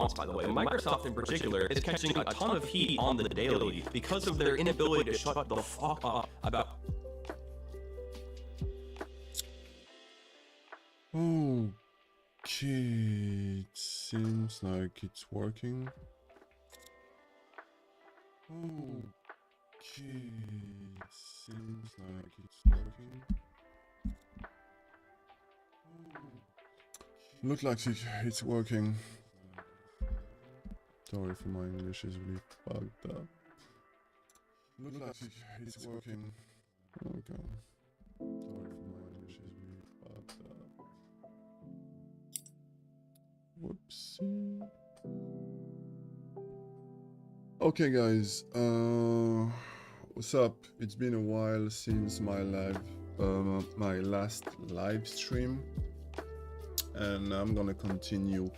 response, by the way. Microsoft in particular is catching a ton of heat on the daily because of their inability to shut the fuck up about... Okay, it seems like it's working. Okay, it seems like it's working. Looks like it's working. Sorry for my English is really fucked up. Looks like it's working. Okay. Sorry for my English is really fucked up. Whoopsie. Okay guys, what's up? It's been a while since my last live stream, and I'm gonna continue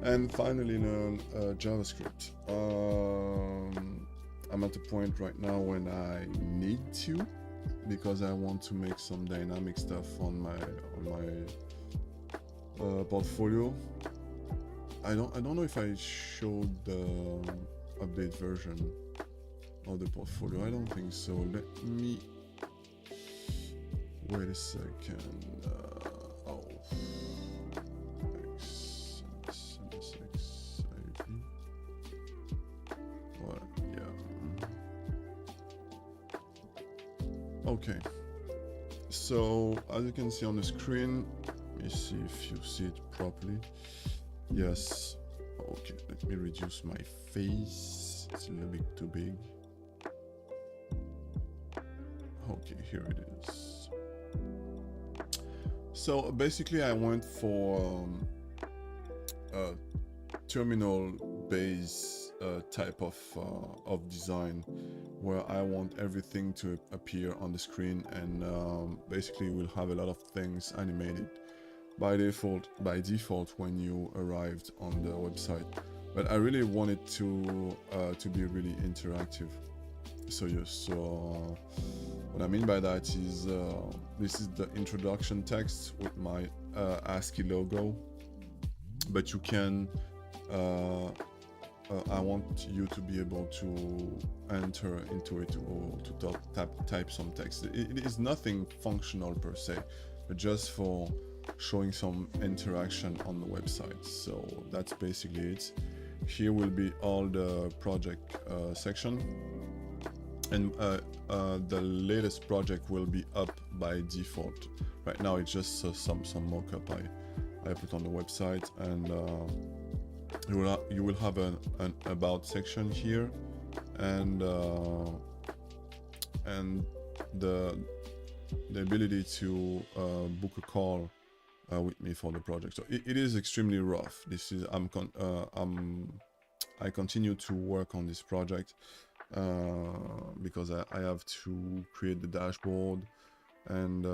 and finally learn JavaScript. I'm at the point right now when I need to, because I want to make some dynamic stuff on my portfolio. I don't know if I showed the update version of the portfolio. I don't think so. Let me wait a second. Oh, what? Yeah. Okay. So as you can see on the screen, let me see if you see it properly. Yes. Okay, let me reduce my face. It's a little bit too big. Okay, here it is. So basically I went for a terminal-based type of design, where I want everything to appear on the screen, and basically we'll have a lot of things animated by default when you arrived on the website. But I really want it to be really interactive. So what I mean by that is this is the introduction text with my ASCII logo, but you can I want you to be able to enter into it or to type some text. It is nothing functional per se, but just for showing some interaction on the website. So that's basically it. Here will be all the project section, and the latest project will be up by default. Right now it's just some mock-up I put on the website, and you will have an about section here, and the ability to book a call with me for the project. So it is extremely rough. This is I continue to work on this project because I have to create the dashboard and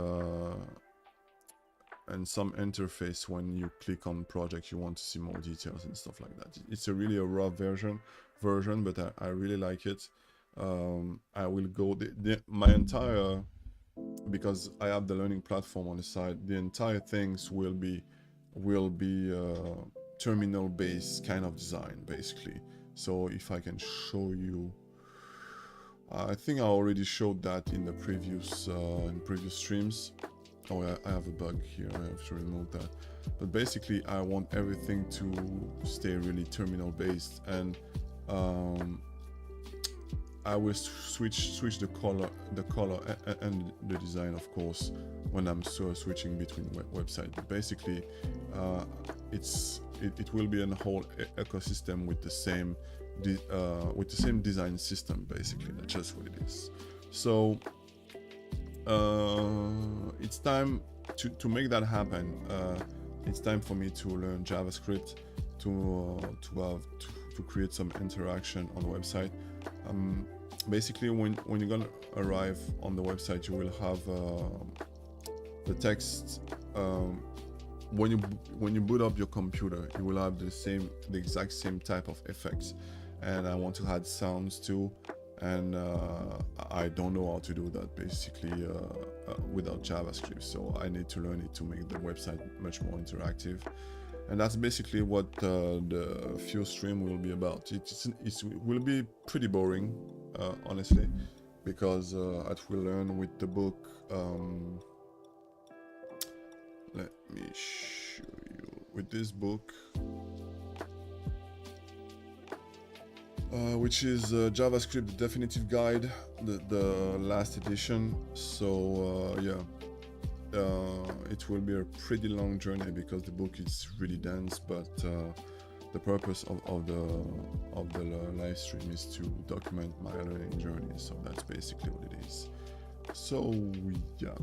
some interface. When you click on project, you want to see more details and stuff like that. It's really a rough version, but I really like it. I will go my entire, because I have the learning platform on the side, the entire things will be terminal based kind of design basically. So if I can show you, I think I already showed that in the previous streams. Oh, I have a bug here, I have to remove that. But basically I want everything to stay really terminal based, and I will switch the color and the design, of course, when I'm switching between websites. But basically, it will be a whole ecosystem with the same design system. Basically, that's just what it is. So it's time to make that happen. It's time for me to learn JavaScript to create some interaction on the website. Basically, when you're gonna arrive on the website, you will have the text. When you boot up your computer, you will have the exact same type of effects. And I want to add sounds too, and I don't know how to do that basically without JavaScript. So I need to learn it to make the website much more interactive. And that's basically what the few stream will be about. It will be pretty boring, honestly, because as we learn with the book, let me show you with this book, which is JavaScript, the Definitive Guide, the last edition. So yeah. It will be a pretty long journey because the book is really dense, but the purpose of the live stream is to document my learning journey. So that's basically what it is. So yeah,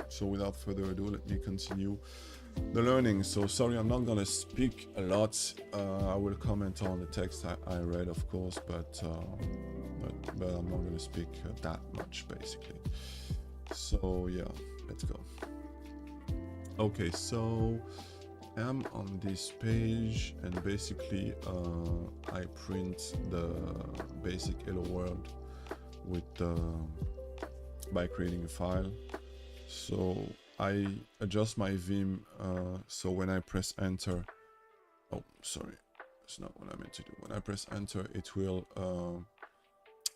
so without further ado, let me continue the learning. So sorry, I'm not gonna speak a lot. I will comment on the text I read, of course, but I'm not gonna speak that much basically. So yeah, let's go. Okay, so I'm on this page, and basically I print the basic hello world with by creating a file. So I adjust my Vim, so when I press enter, oh sorry, that's not what I meant to do. When I press enter, it will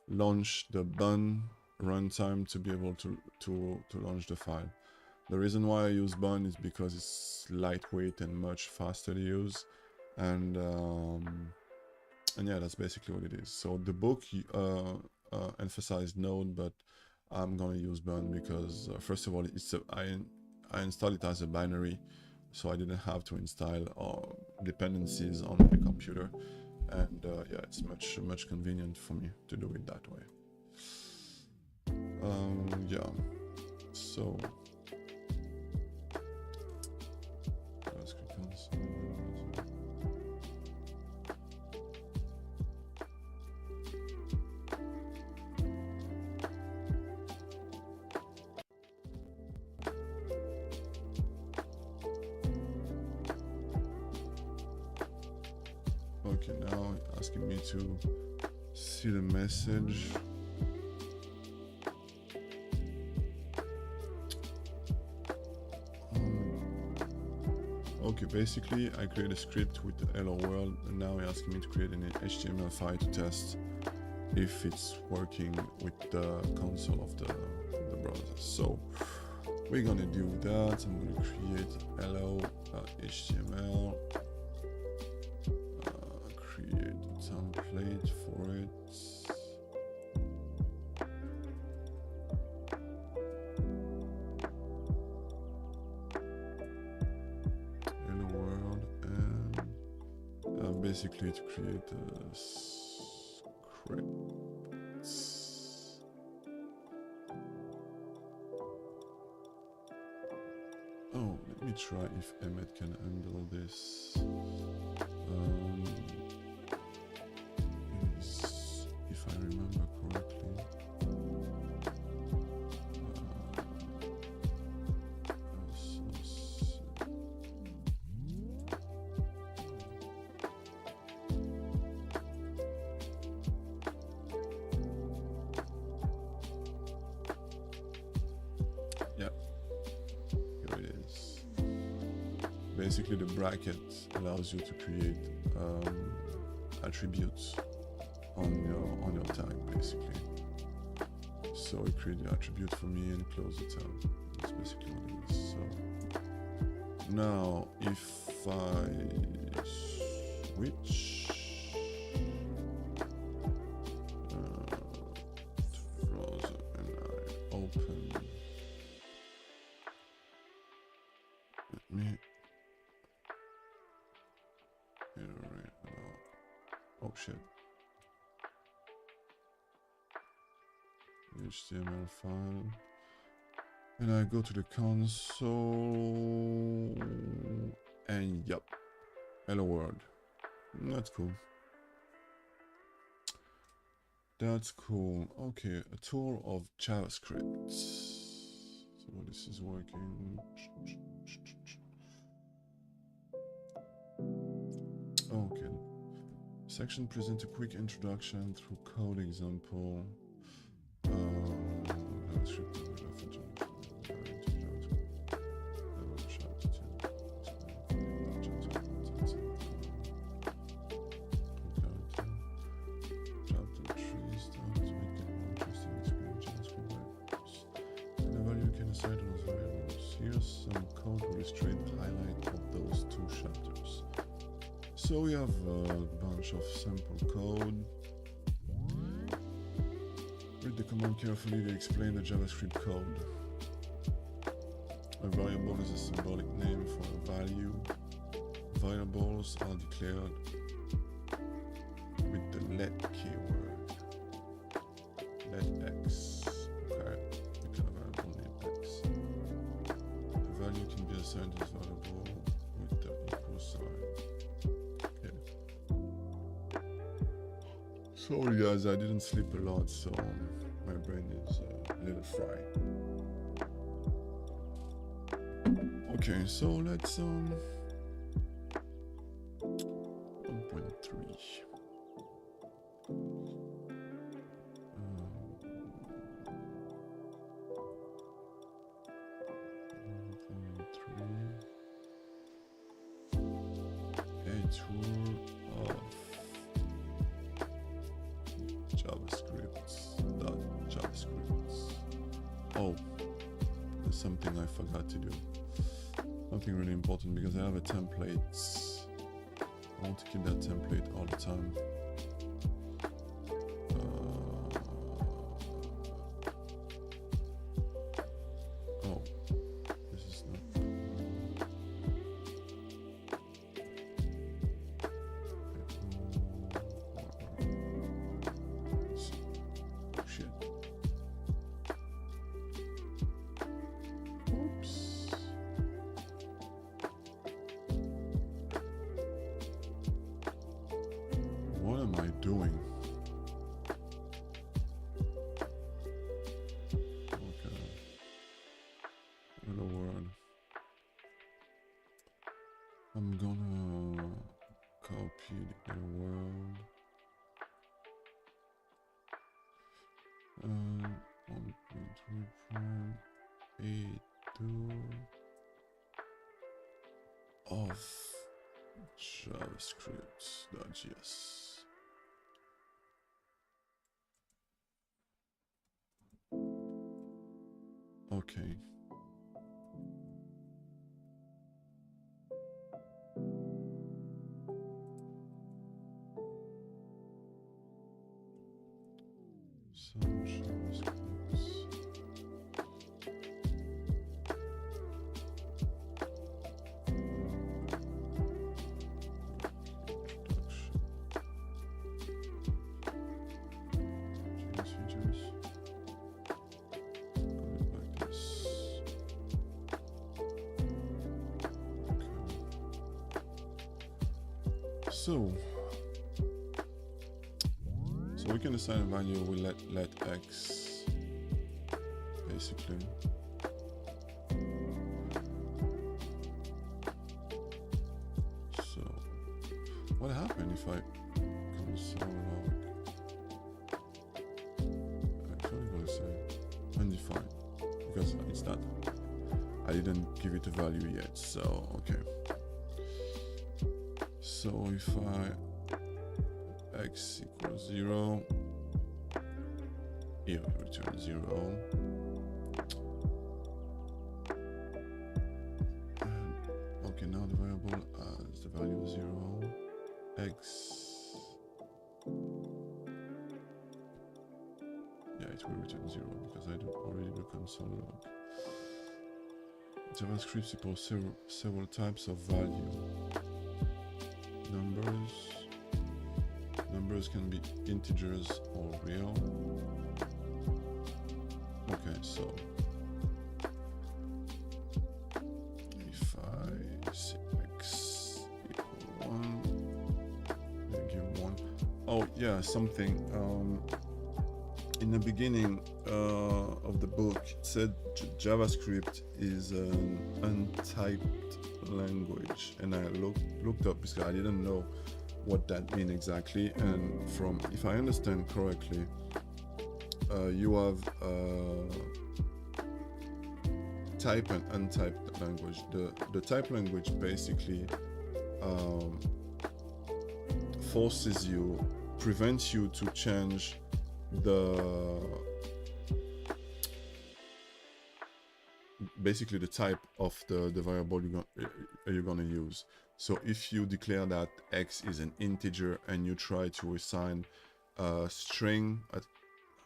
launch the bun runtime to be able to launch the file. The reason why I use Bun is because it's lightweight and much faster to use, and yeah, that's basically what it is. So the book emphasized Node, but I'm gonna use Bun because first of all, I installed it as a binary, so I didn't have to install dependencies on my computer, and yeah, it's much convenient for me to do it that way. Yeah, so. Okay, now asking me to see the message. Okay, basically I create a script with the hello world, and now it's asking me to create an HTML file to test if it's working with the console of the browser. So we're gonna do that. I'm gonna create hello.html, create a template for it. Basically to create a script. Oh, let me try if Emmet can handle this. If I remember correctly. Basically, the bracket allows you to create attributes on your tag, basically. So it creates the attribute for me and close the tab. That's basically what it is. So now, if I switch to browser and I open, let me. Oh shit. HTML file. And I go to the console. And yep. Hello world. That's cool. That's cool. Okay, a tour of JavaScript. So this is working. Okay. Section presents a quick introduction through code example. illustrate highlight of those two chapters. So we have a bunch of sample code. Read the command carefully to explain the JavaScript code. A variable is a symbolic name for a value. Variables are declared with the let keyword. Let x. Okay, we can have a variable named x. The value can be assigned to this variable with the equal sign. Okay. Sorry guys, I didn't sleep a lot, so my brain is a little fried. Okay, so let's 1.3. A tour of JavaScript. Oh, there's something I forgot to do. Something really important, because I have a template. I want to keep that template all the time. Oh, this is not. Oh, shit. Oops. What am I doing? Okay. Hello world. I'm gonna copy the hello world. And 1.3.82 of JavaScript.js. Okay. Some JavaScripts. So we can assign a value. We let x basically. So what happened if I console log? Actually, I'm gonna say undefined, because it's not. I didn't give it a value yet. So okay. So if x equals 0, here we return 0. And okay, now the variable has the value 0. X. Yeah, it will return 0 because I already do console log. JavaScript supports several types of value. Numbers can be integers or real. Okay, so if I say x equal 1, I give 1. Oh yeah, something. In the beginning of the book, it said JavaScript is an untyped language, and I looked up because I didn't know what that means exactly. And from, if I understand correctly, you have type and untyped language. The type language basically prevents you to change basically the type of the variable you're gonna use. So if you declare that x is an integer and you try to assign a string,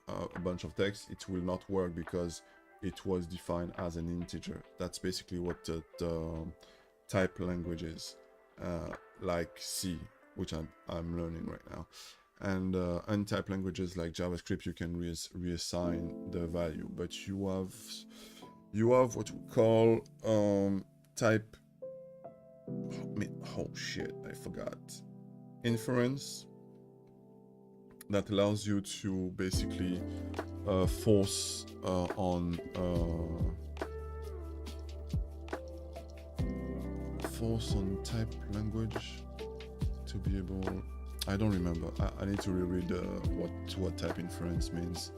a bunch of text, it will not work because it was defined as an integer. That's basically what the type language is, like C, which I'm learning right now. And untyped languages like JavaScript, you can reassign the value, but you have what we call type. Oh shit, I forgot. Inference, that allows you to basically force on type language to be able. I don't remember. I need to reread what type inference means.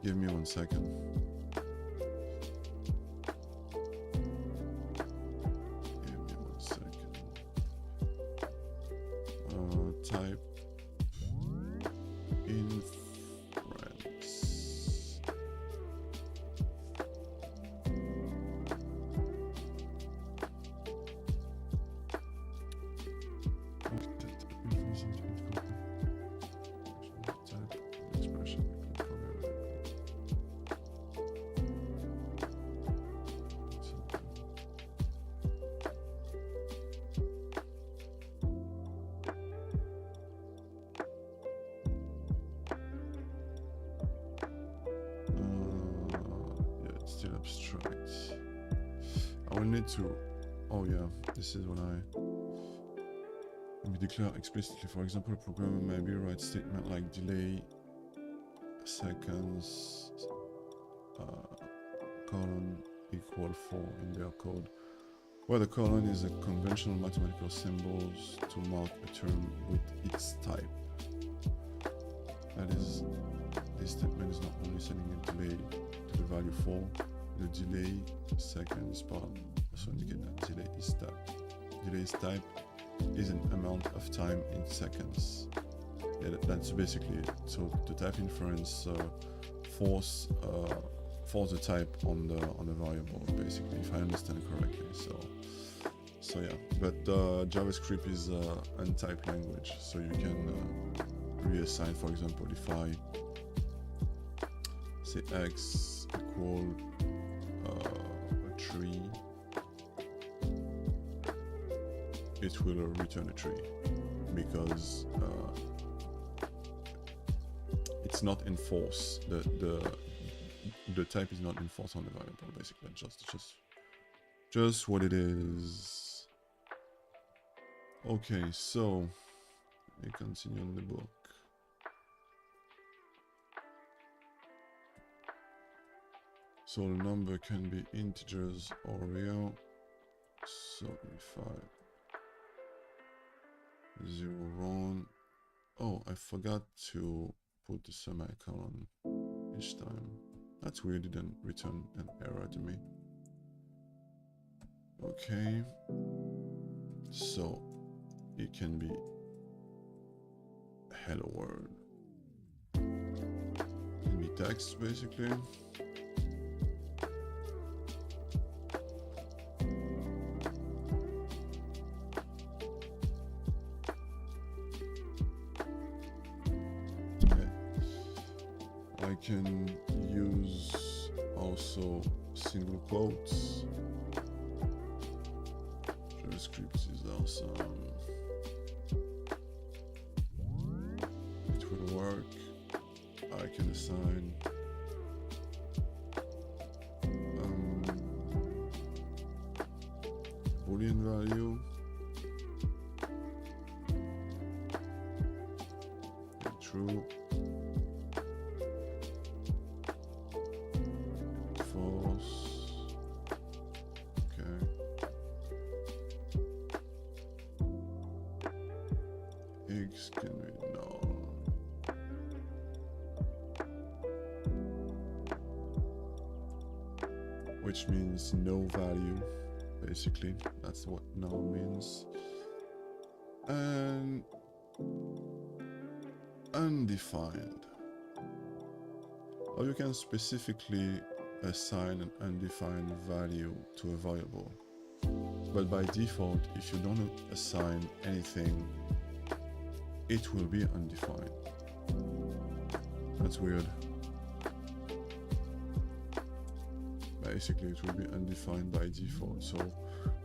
Give me 1 second. Type inference. Still abstract. I will need to. Oh yeah, this is what we declare explicitly. For example, a programmer maybe write statement like delay seconds colon equal 4 in their code, where the colon is a conventional mathematical symbols to mark a term with its type. That is, this statement is not only sending a delay to the value 4, the delay seconds part also indicate that delay is type. Delay's type is an amount of time in seconds. Yeah, that's basically it. So the type inference force the type on the variable, basically, if I understand correctly. So yeah, but JavaScript is an untyped language, so you can reassign. For example, if I say x equal a tree, it will return a tree because it's not enforced. The type is not enforced on the variable. Basically, just what it is. Okay, so we continue on the book. So the number can be integers or real. So if I 0 wrong. Oh, I forgot to put the semicolon each time. That's weird, it didn't return an error to me. Okay. So it can be hello world. It can be text basically. I can use also single quotes. JavaScript is awesome. It will work. I can assign Boolean value. True. X can be null. Which means no value, basically. That's what null means. And undefined. Or you can specifically assign an undefined value to a variable. But by default, if you don't assign anything, it will be undefined. That's weird. Basically, it will be undefined by default. So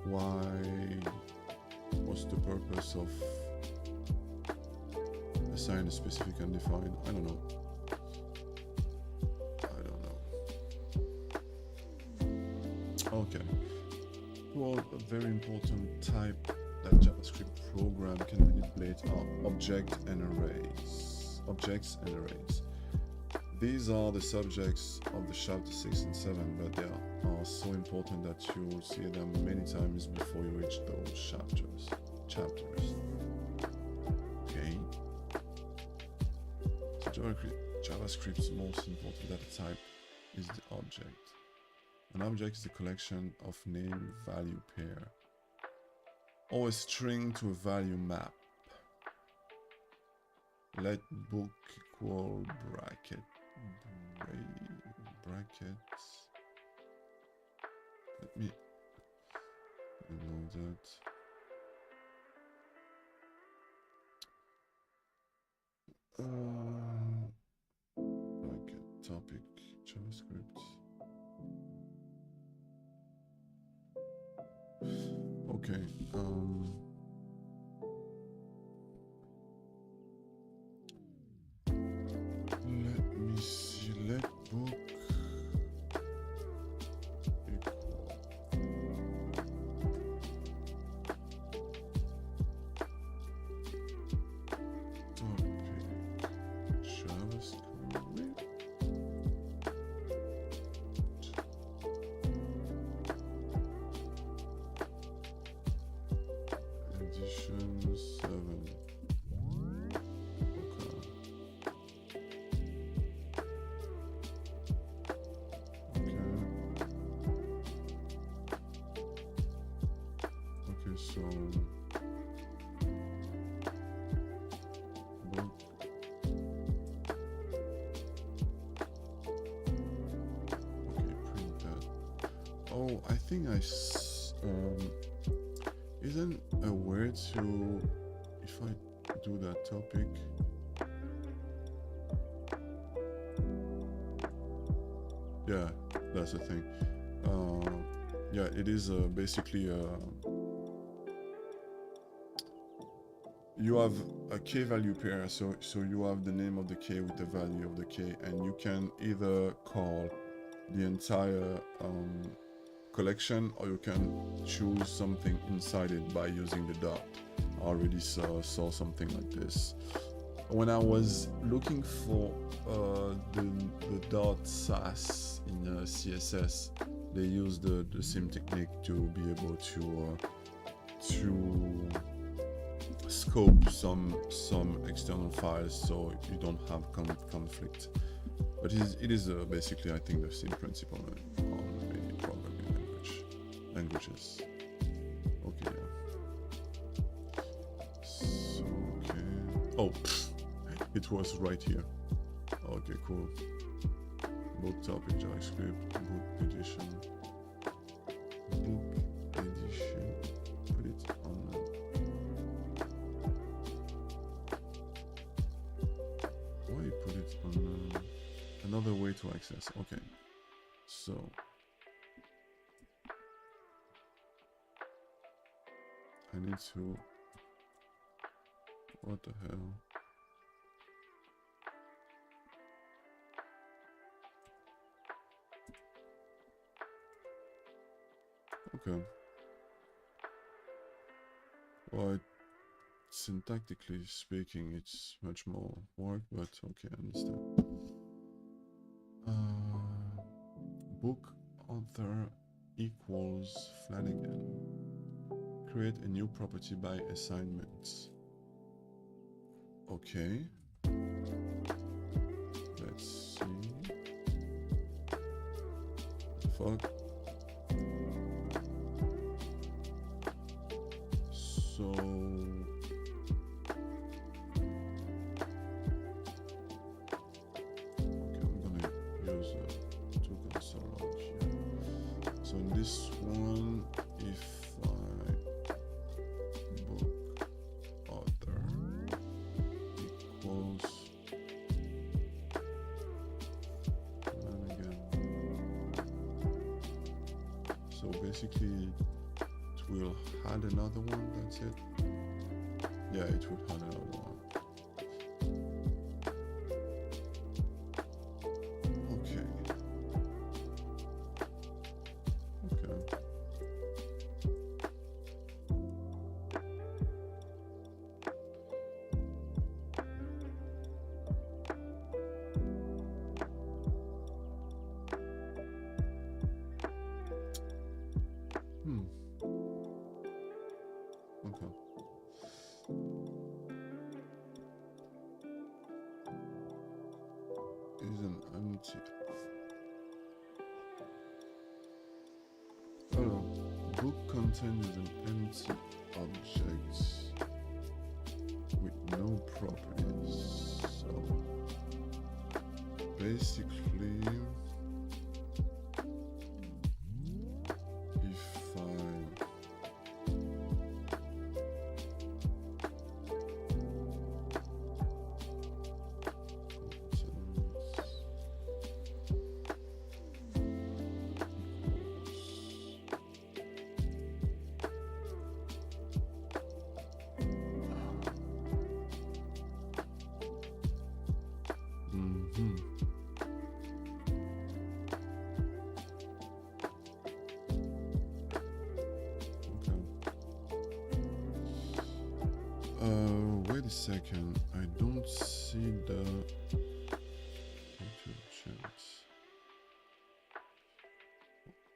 what's the purpose of assign a specific undefined? I don't know. Okay. Well, a very important type that JavaScript program can manipulate are objects and arrays. These are the subjects of the chapter 6 and 7, but they are so important that you will see them many times before you reach those chapters. Okay. So JavaScript's most important data type is the object. An object is a collection of name-value pair, or a string to a value map. Let book equal brackets. Let me remove that. Bracket topic JavaScript. Okay, let me see, let book equal topic JavaScript. Edition 7. Okay, so book. Okay, print that. Oh, I think isn't a way to, if I do that topic, yeah, that's the thing. Yeah, it is basically you have a key value pair, so you have the name of the key with the value of the key, and you can either call the entire collection, or you can choose something inside it by using the dot. I already saw something like this. When I was looking for the dot sass in CSS, they use the same technique to be able to scope some external files, so you don't have conflict. But it is basically, I think, the same principle on many programming languages. Okay, yeah. So, okay. Oh, it was right here. Okay, cool. Book topic JavaScript, book edition. Put it on. Why put it on another way to access? Okay, so I need to. What the hell? Okay. Well, syntactically speaking, it's much more work, but okay, I understand. Book author equals Flanagan. Create a new property by assignments. Okay. Let's see. Fuck. So okay, I'm gonna use two console log. this one, if I book author equals, and again, so basically it will add another one, that's it. Yeah, it will add another one. Is an empty. Oh, book content is an empty object with no properties. So basically, if I wait a second, I don't see the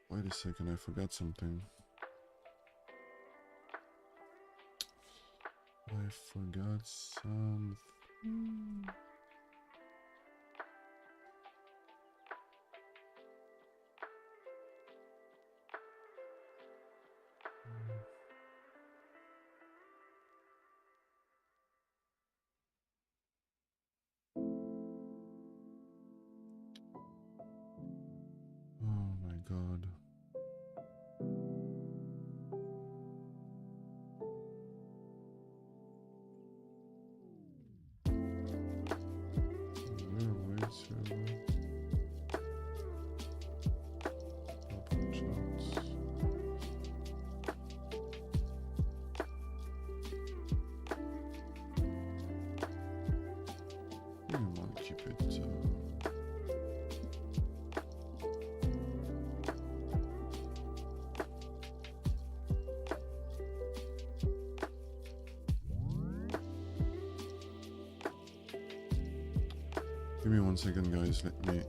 wait a second, I forgot something. I forgot something. Oh my god. Give me 1 second, guys. Let me connect.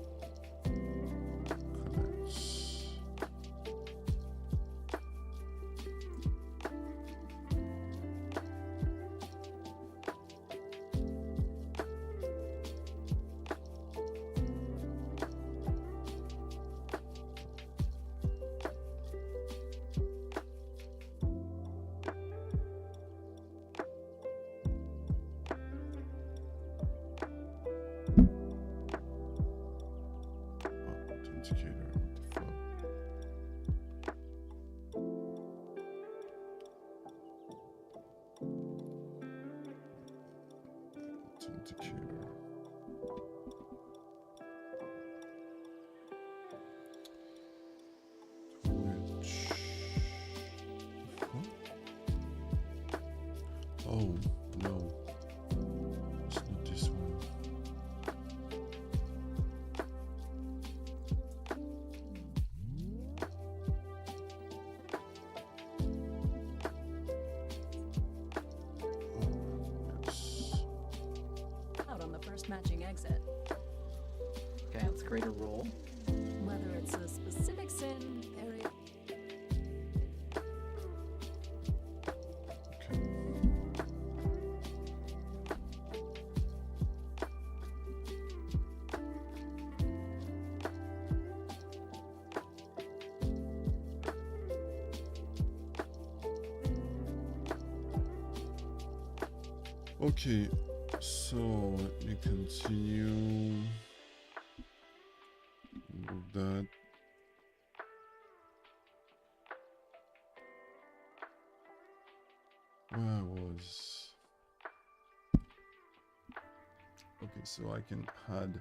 Oh no, it's not this one. Out on the first matching exit. Okay, let's create a rule. Whether it's a specific sin, area. Okay, so let me continue with that. where was... Okay, so I can add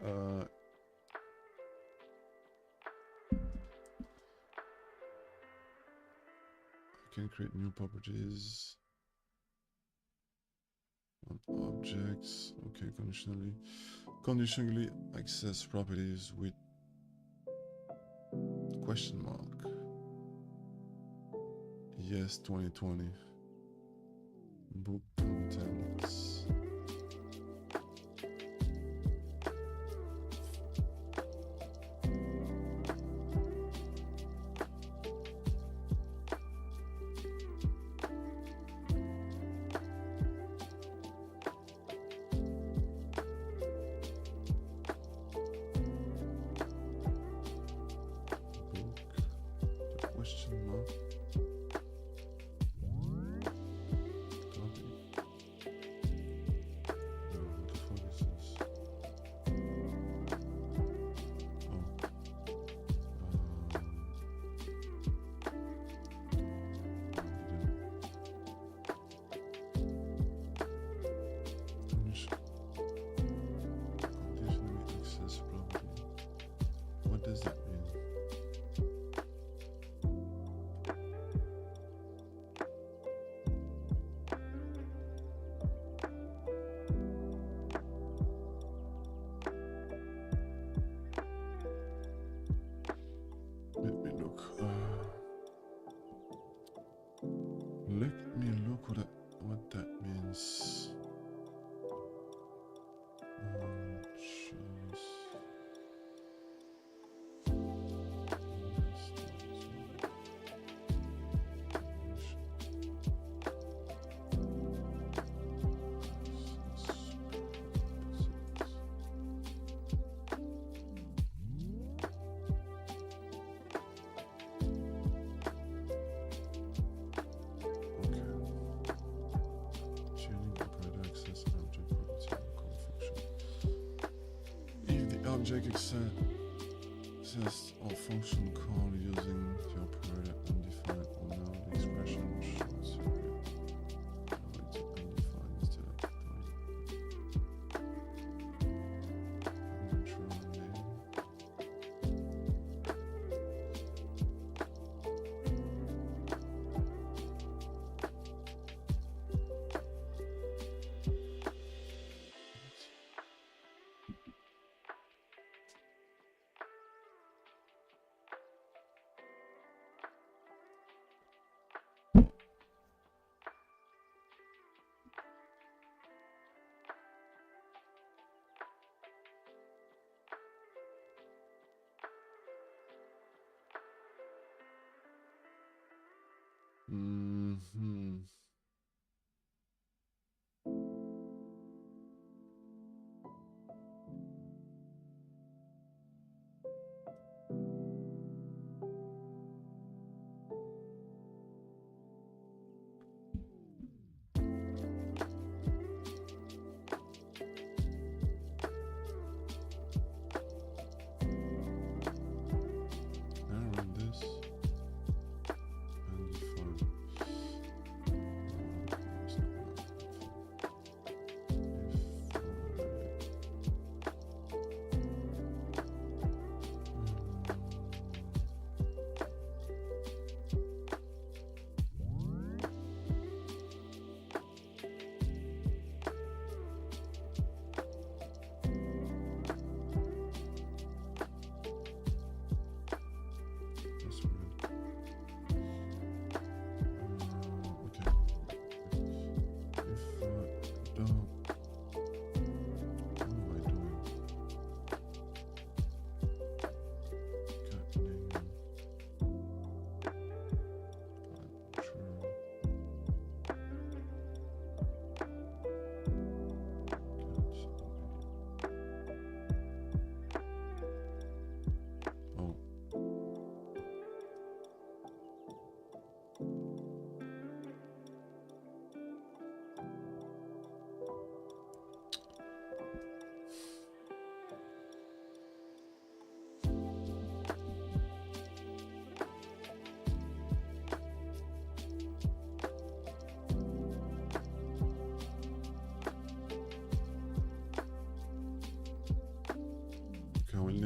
I can create new properties on objects. Okay, conditionally access properties with question mark. Yes, 2020. Book contents. Question mark. Copy. No, what the fuck is this? Conditionally access property. What does that mean? Let me look. Let me look what that means. Choose. Object access or function call using the operator undefined or null expression should separate to undefined instead of neutral name.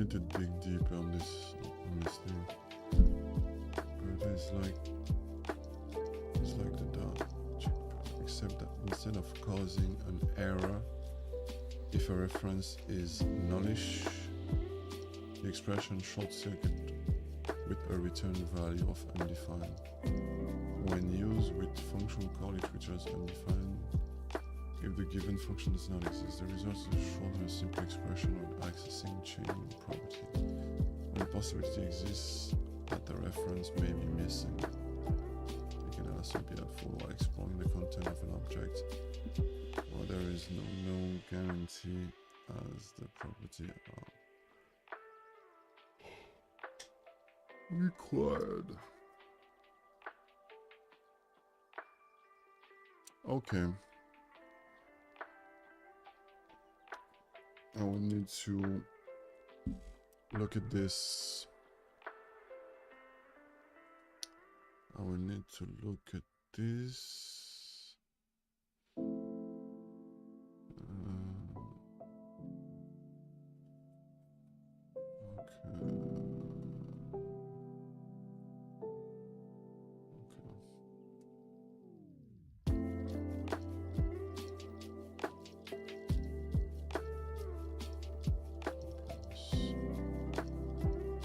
need to dig deeper on this thing. But it's like the dot, except that instead of causing an error, if a reference is nullish, the expression short circuit with a return value of undefined. When used with function call, it returns undefined. If the given function does not exist, the result is a short and simple expression with accessing chaining property. When the possibility exists that the reference may be missing, it can also be helpful while exploring the content of an object, where there is no known guarantee as the property are required. Okay. I will need to look at this. I will need to look at this.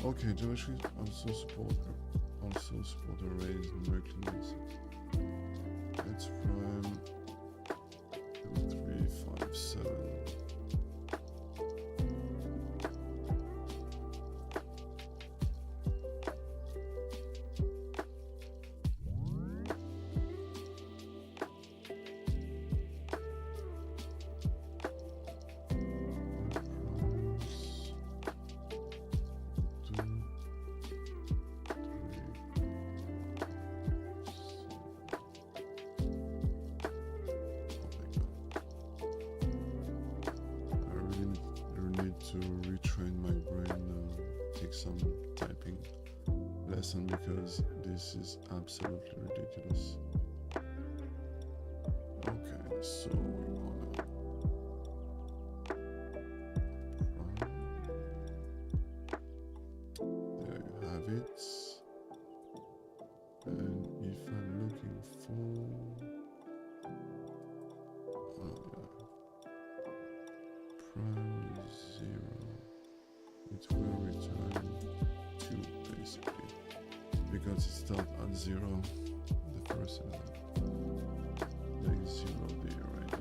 Okay, Javascript also support arrays numerically mixed. Let's prime 3, 5, 7. To retrain my brain, take some typing lesson because this is absolutely ridiculous. Okay, so we wanna there you have it. And if I'm looking for prime 0, it will return 2 basically, because it starts at 0, the first element. There is 0 there, right?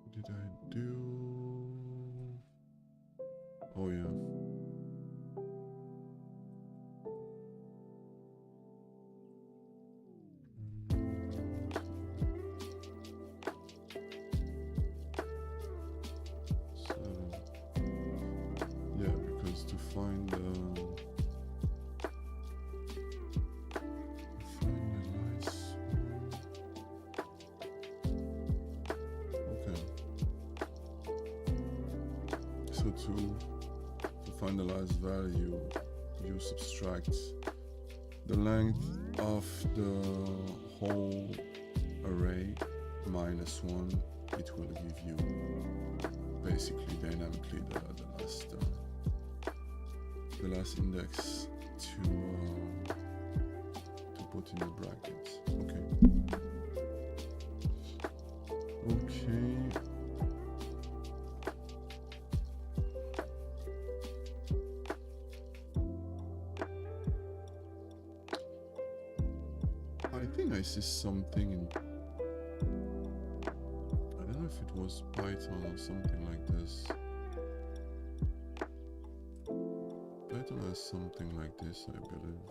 What did I do? Oh yeah. Yeah, because to find the nice one. Okay. So to find the last value, you subtract the length of the whole array minus 1. It will give you basically dynamically the last the last index to put in the brackets. Okay. Okay. I think I see something in, I don't know if it was Python or something like this. Python has something like this, I believe.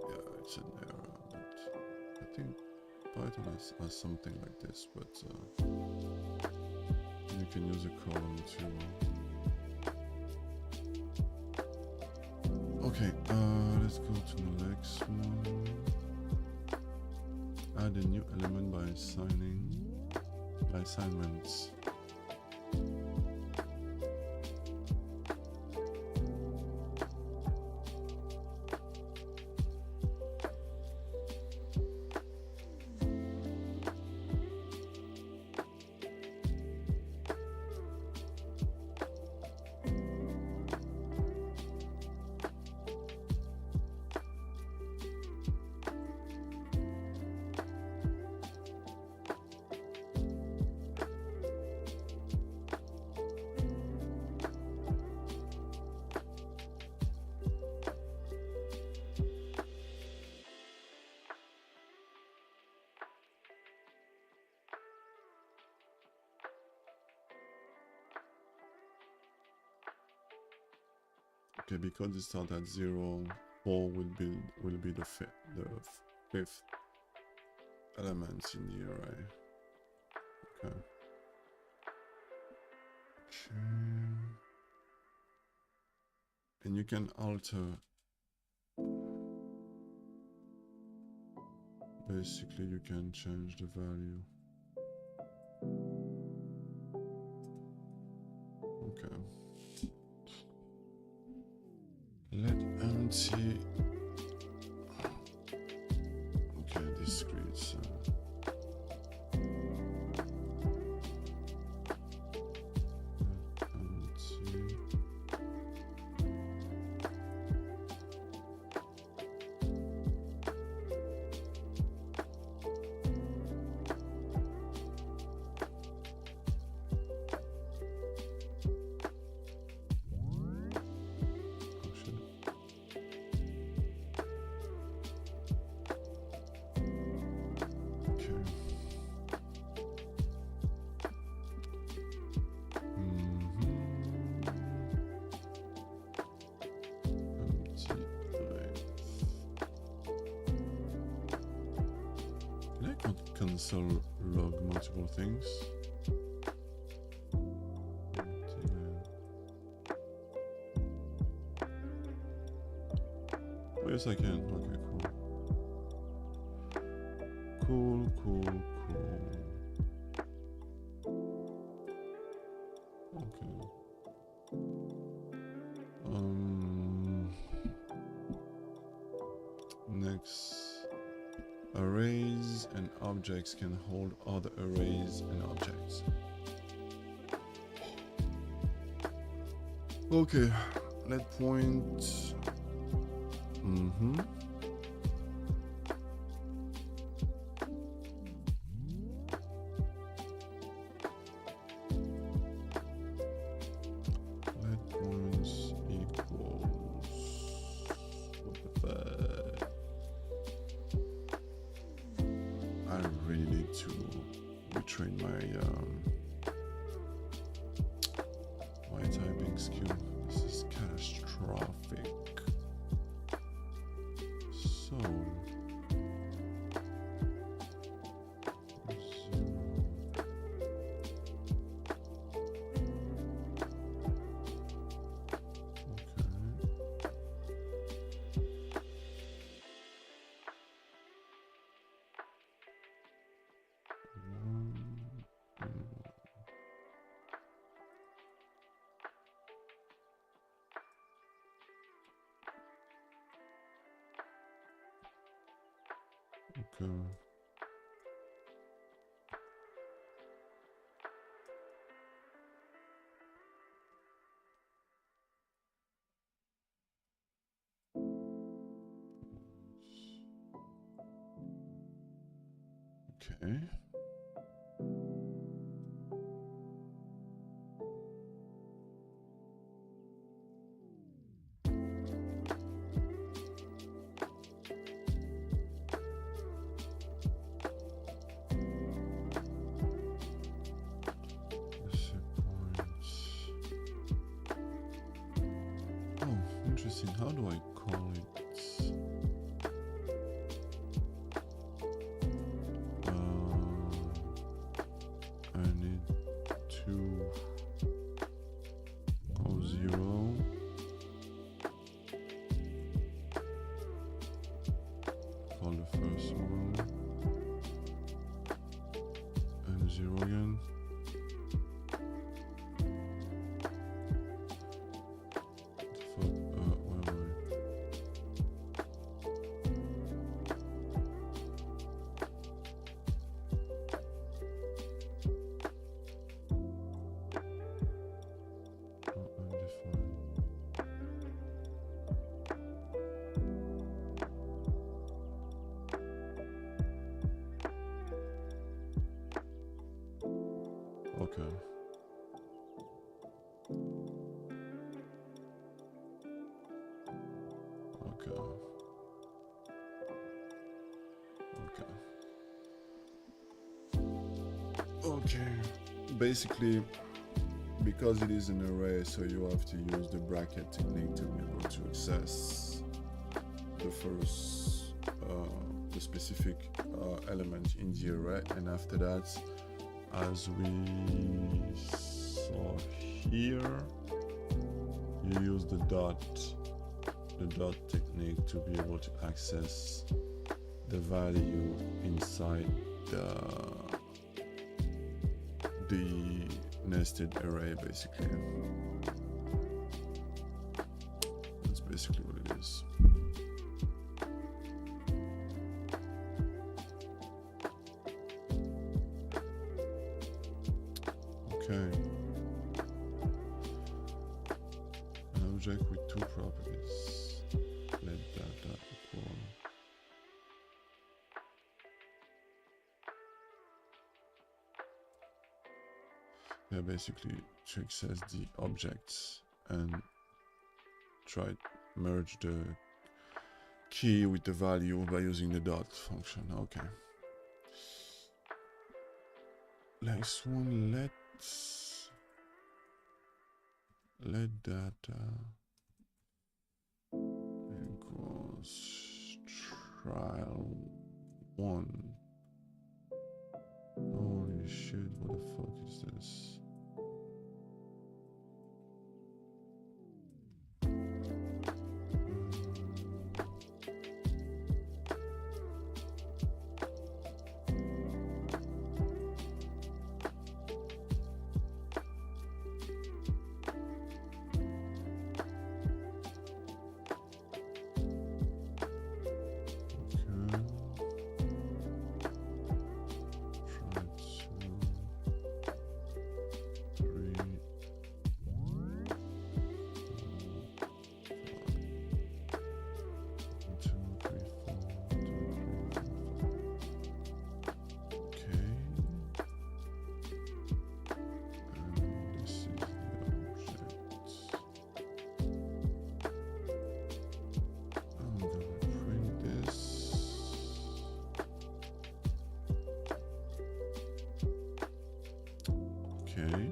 Yeah, it's an error, but I think Python has something like this, but you can use a column to... Okay, let's go to the next one. Add a new element by assignments. Okay, because it starts at 0, 4 will be the fifth element in the array. Okay. And you can alter. Basically, you can change the value. Okay. Let empty. Okay, this creates. Console log multiple things. Oh, yes, I can. Okay, cool. Cool. Okay. Next. Arrays and objects can hold other arrays and objects. Okay, let point. Let points equals. What the fuck? I really need to retrain my my typing skill. This is catastrophic. So okay. Okay. Oh, interesting. How do I call it? I need 200 for the first one and 0 again. Okay. Okay. Okay. Basically, because it is an array, so you have to use the bracket technique to be able to access the first, the specific element in the array, and after that, as we saw here, you use the dot technique to be able to access the value inside the nested array, basically. That's basically what it is. Okay. An object with two properties. Let data equal. Yeah, basically to access the objects and try to merge the key with the value by using the dot function. Okay. Next one, let data equals trial 1. Holy shit, what the fuck is this? Okay.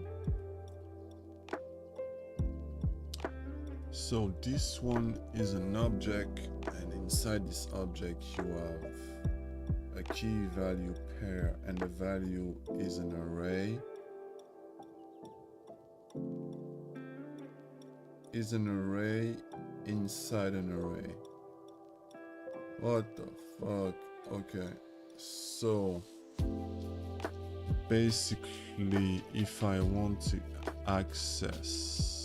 So this one is an object, and inside this object you have a key value pair, and the value is an array. Is an array inside an array. What the fuck? Okay. So basically, if I want to access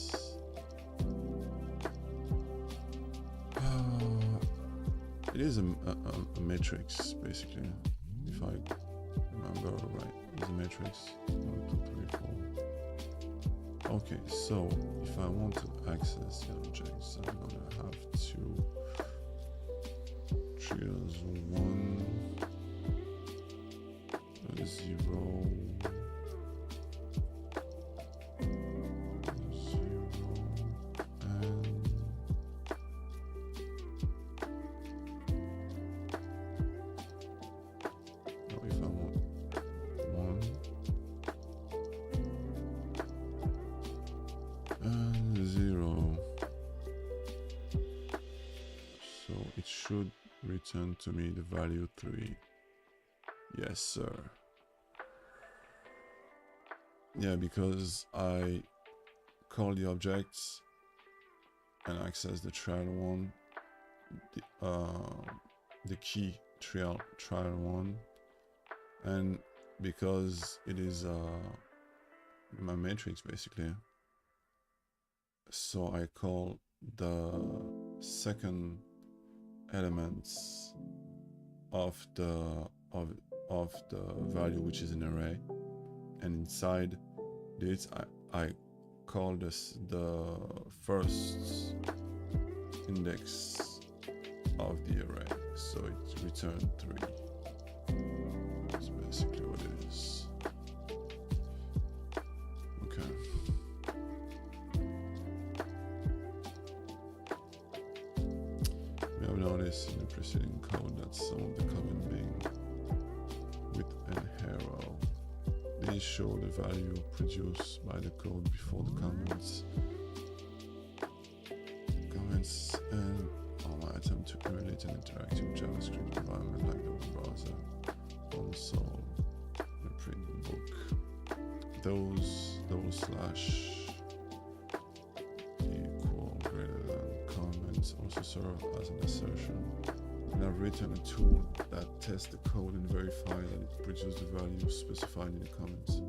it is a matrix, basically, if I remember right. It's a matrix. 1, 2, 3, 4. Okay, so if I want to access the objects, I'm gonna have to choose 1, 0, 0, and now if I want 1 and 0, so it should return to me the value 3. Yes, sir. Yeah, because I call the objects and access the trial one, the key trial one, and because it is my matrix basically, so I call the second elements of the value, which is an array, and inside this I call this the first index of the array, so it returns 3. That's basically what it is. Okay. We have noticed in the preceding code that some of the comment being with an arrow. They show the value produced by the code before the comments. And my attempt to emulate an interactive JavaScript environment like the web browser, console, and a print book. Those slash equal greater than comments also serve as an assertion. And I've written a tool that tests the code and verify that it produces the value specified in the comments.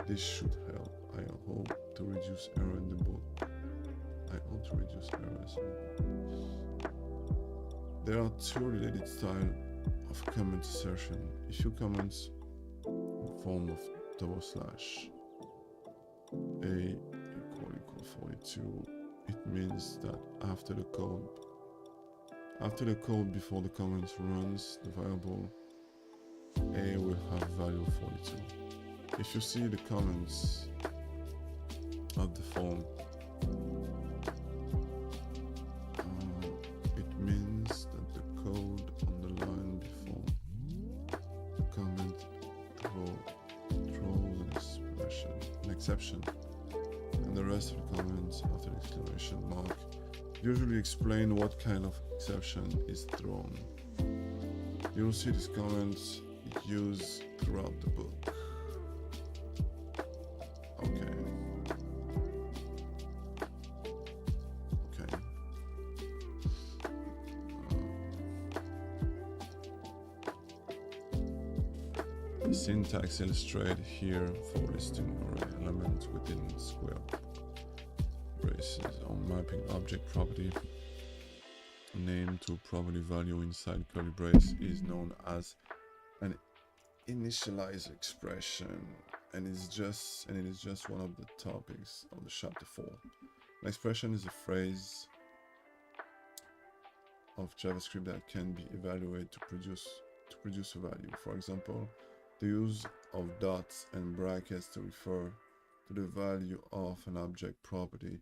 This should help. I hope to reduce error in the book. Errors. There are two related styles of comment assertion. If you comment in form of $a equal 42, it means that after the code before the comment runs, the variable a will have value 42. If you see the comments of the form, it means that the code on the line before the comment throws an exception, and the rest of the comments after the exclamation mark usually explain what kind of exception is thrown. You'll see these comments used throughout the book. Okay. The syntax illustrated here for listing array elements within square braces on mapping object property name to property value inside curly brace is known as an initializer expression, and it is just one of the topics of the chapter 4. An expression is a phrase of JavaScript that can be evaluated to produce a value. For example, the use of dots and brackets to refer to the value of an object property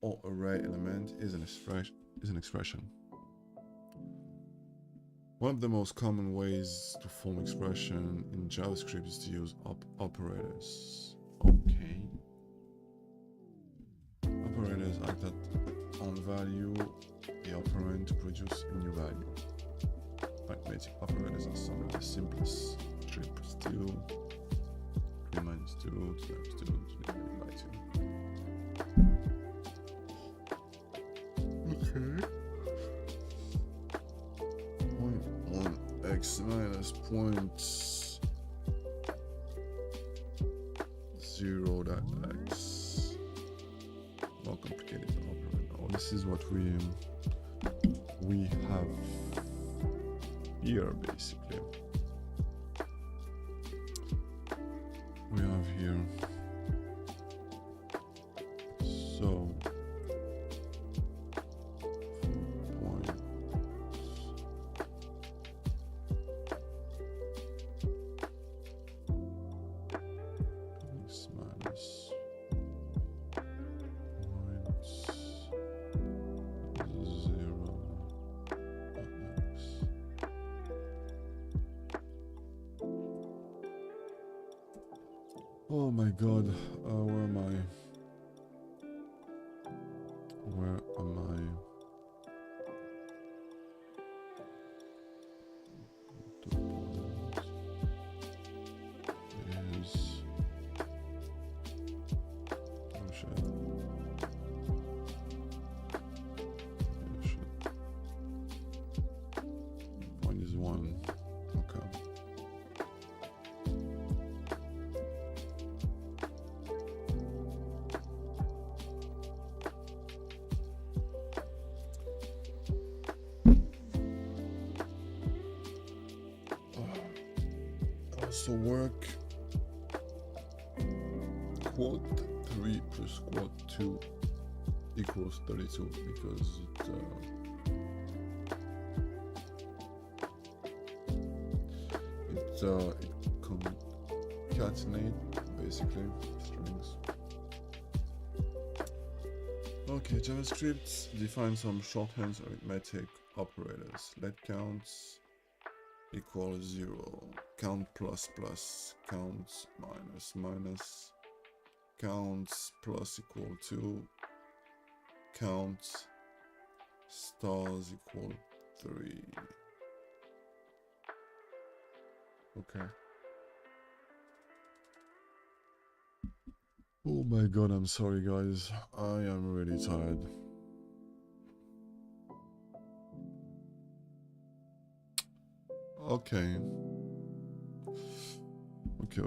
or array element is an expression. One of the most common ways to form expression in JavaScript is to use operators. Okay. Operators act on value the operand to produce a new value. Arithmetic operators are some of the simplest. Strip plus 2, 3 minus 2, 2 times 2, divided by 2. Okay. 1x minus 0 that x. More complicated operand. Oh, this is what we have here basically. We have here, so points, Oh my god, where am I? Where am I? The point is... Oh shit. Yeah, shit. Point is 1. Okay. Also work quote 3 plus quote 2 equals 32 because it concatenate basically strings. Okay, JavaScript defines some shorthand arithmetic operators. Let counts equals 0, count plus plus, counts minus minus, counts plus equal to, count stars equal 3. Okay. Oh my god, I'm sorry guys. I am really tired. Okay. Okay.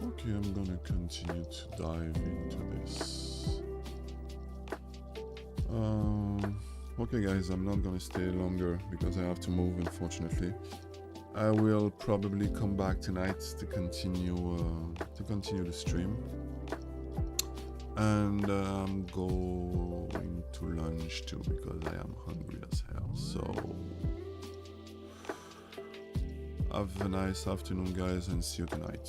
Okay, I'm gonna continue to dive into this. Okay guys, I'm not gonna stay longer because I have to move, unfortunately. I will probably come back tonight to continue the stream. And I'm going to lunch too because I am hungry as hell. So have a nice afternoon guys and see you tonight.